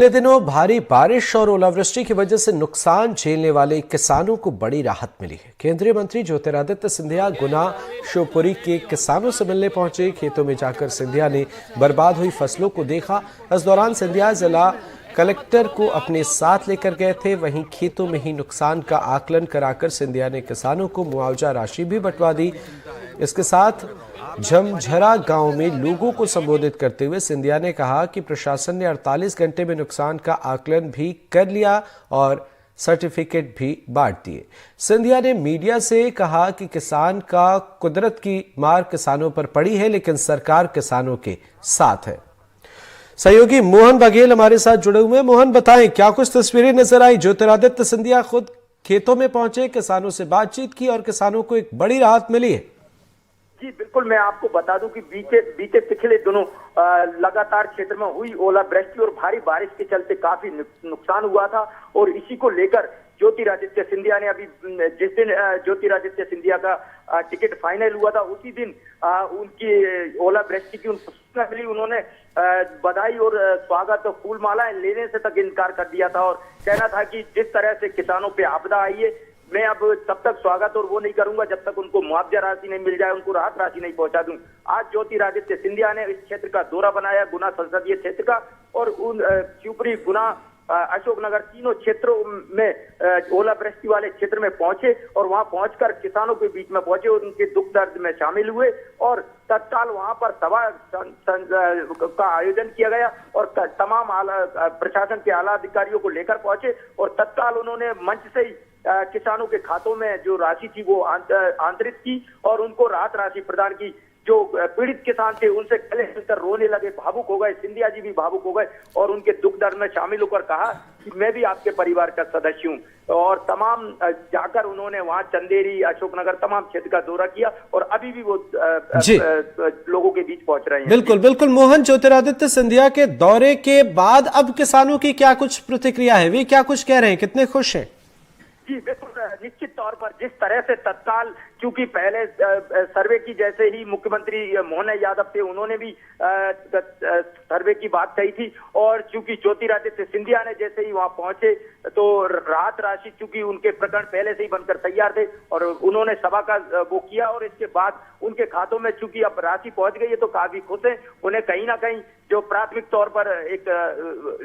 पिछले दिनों भारी बारिश और ओलावृष्टि की वजह से नुकसान झेलने वाले किसानों को बड़ी राहत मिली है। केंद्रीय मंत्री ज्योतिरादित्य सिंधिया गुना शिवपुरी के किसानों से मिलने पहुंचे। खेतों में जाकर सिंधिया ने बर्बाद हुई फसलों को देखा। इस दौरान सिंधिया जिला कलेक्टर को अपने साथ लेकर गए थे। वहीं खेतों में ही नुकसान का आकलन कराकर सिंधिया ने किसानों को मुआवजा राशि भी बंटवा दी। इसके साथ झमझरा गांव में लोगों को संबोधित करते हुए सिंधिया ने कहा कि प्रशासन ने 48 घंटे में नुकसान का आकलन भी कर लिया और सर्टिफिकेट भी बांट दिए। सिंधिया ने मीडिया से कहा कि किसान का कुदरत की मार किसानों पर पड़ी है, लेकिन सरकार किसानों के साथ है। सहयोगी मोहन बघेल हमारे साथ जुड़े हुए हैं। मोहन, बताएं क्या कुछ तस्वीरें नजर आई? ज्योतिरादित्य सिंधिया खुद खेतों में पहुंचे, किसानों से बातचीत की और किसानों को एक बड़ी राहत मिली है। जी बिल्कुल, मैं आपको बता दूं कि बीते पिछले दिनों लगातार क्षेत्र में हुई ओलावृष्टि और भारी बारिश के चलते काफी नुकसान हुआ था और इसी को लेकर ज्योतिरादित्य सिंधिया ने अभी जिस दिन ज्योतिरादित्य सिंधिया का टिकट फाइनल हुआ था उसी दिन उनकी ओलावृष्टि की सूचना मिली। उन्होंने बधाई और स्वागत और फूल मालाएं लेने से तक इनकार कर दिया था और कहना था कि जिस तरह से किसानों पे आपदा आई है, मैं अब तब तक स्वागत और वो नहीं करूंगा जब तक उनको मुआवजा राशि नहीं मिल जाए, उनको राहत राशि नहीं पहुंचा दूं। आज ज्योतिरादित्य सिंधिया ने इस क्षेत्र का दौरा बनाया, गुना संसदीय क्षेत्र का, और उन शिवपुरी, गुना, अशोकनगर तीनों क्षेत्रों में ओलावृष्टि वाले क्षेत्र में पहुंचे और वहां पहुंचकर किसानों के बीच में पहुंचे और उनके दुख दर्द में शामिल हुए और तत्काल वहां पर सभा का आयोजन किया गया और तमाम प्रशासन के आला अधिकारियों को लेकर पहुंचे और तत्काल उन्होंने मंच से ही किसानों के खातों में जो राशि थी वो आंतरित की और उनको राहत राशि प्रदान की। जो पीड़ित किसान थे उनसे गले मिलकर रोने लगे, भावुक हो गए। सिंधिया जी भी भावुक हो गए और उनके दुख दर्द में शामिल होकर कहा कि मैं भी आपके परिवार का सदस्य हूं। और तमाम जाकर उन्होंने वहां चंदेरी, अशोकनगर तमाम क्षेत्र का दौरा किया और अभी भी वो लोगों के बीच पहुंच रहे हैं। बिल्कुल बिल्कुल मोहन, ज्योतिरादित्य सिंधिया के दौरे के बाद अब किसानों की क्या कुछ प्रतिक्रिया है, वे क्या कुछ कह रहे हैं, कितने खुश हैं? जी बिल्कुल, निश्चित तौर पर जिस तरह से तत्काल, क्योंकि पहले सर्वे की जैसे ही मुख्यमंत्री मोहन यादव थे उन्होंने भी सर्वे की बात कही थी और चूंकि ज्योतिरादित्य सिंधिया ने जैसे ही वहां पहुंचे तो राहत राशि, चूंकि उनके प्रकरण पहले से ही बनकर तैयार थे और उन्होंने सभा का वो किया और इसके बाद उनके खातों में चूंकि अब राशि पहुंच गई है तो काफी खुश है। उन्हें कहीं ना कहीं जो प्राथमिक तौर पर एक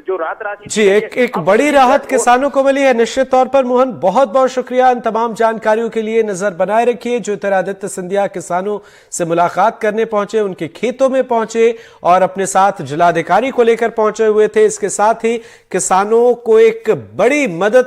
जो राहत राशि जी एक बड़ी राहत किसानों को मिली है। निश्चित तौर पर मोहन, बहुत बहुत शुक्रिया इन तमाम जानकारियों के लिए। नजर बनाए रखिए। ज्योतिरादित्य सिंधिया किसानों से मुलाकात करने पहुंचे, उनके खेतों में पहुंचे और अपने साथ जिलाधिकारी को लेकर पहुंचे हुए थे। इसके साथ ही किसानों को एक बड़ी मदद